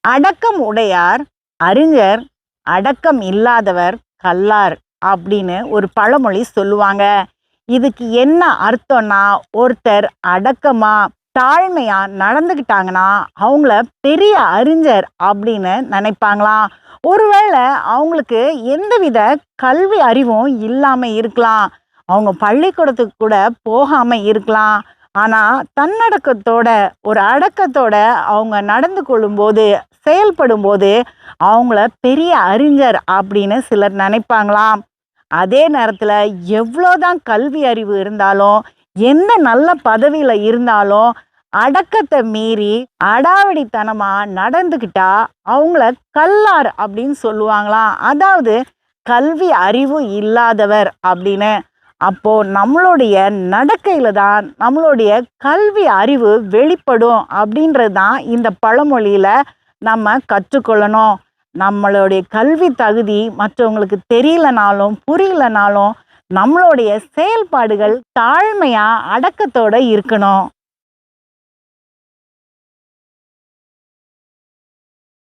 அடக்கம் உடையார் அறிஞர், அடக்கம் இல்லாதவர் கல்லார் அப்படின்னு ஒரு பழமொழி சொல்லுவாங்க. இதுக்கு என்ன அர்த்தம்னா, ஒருத்தர் அடக்கமா தாழ்மையா நடந்துக்கிட்டாங்கன்னா அவங்கள பெரிய அறிஞர் அப்படின்னு நினைப்பாங்களாம். ஒருவேளை அவங்களுக்கு எந்தவித கல்வி அறிவும் இல்லாம இருக்கலாம், அவங்க பள்ளிக்கூடத்துக்கு கூட போகாம இருக்கலாம். ஆனா தன்னடக்கத்தோட, ஒரு அடக்கத்தோட அவங்க நடந்து கொள்ளும்போது, செயல்படும்போது அவங்கள பெரிய அறிஞர் அப்படின்னு சிலர் நினைப்பாங்களாம். அதே நேரத்துல எவ்வளோதான் கல்வி அறிவு இருந்தாலும், எந்த நல்ல பதவியில இருந்தாலும், அடக்கத்தை மீறி அடாவடித்தனமா நடந்துக்கிட்டா அவங்கள கல்லார் அப்படின்னு சொல்லுவாங்களாம். அதாவது கல்வி அறிவு இல்லாதவர் அப்படின்னு. அப்போ நம்மளுடைய நடக்கையில தான் நம்மளுடைய கல்வி அறிவு வெளிப்படும் அப்படின்றது தான் இந்த பழமொழியில நம்ம கற்றுக்கொள்ளணும். நம்மளுடைய கல்வி தகுதி மற்றவங்களுக்கு தெரியலனாலும் புரியலனாலும் நம்மளுடைய செயல்பாடுகள் தாழ்மையா அடக்கத்தோட இருக்கணும்.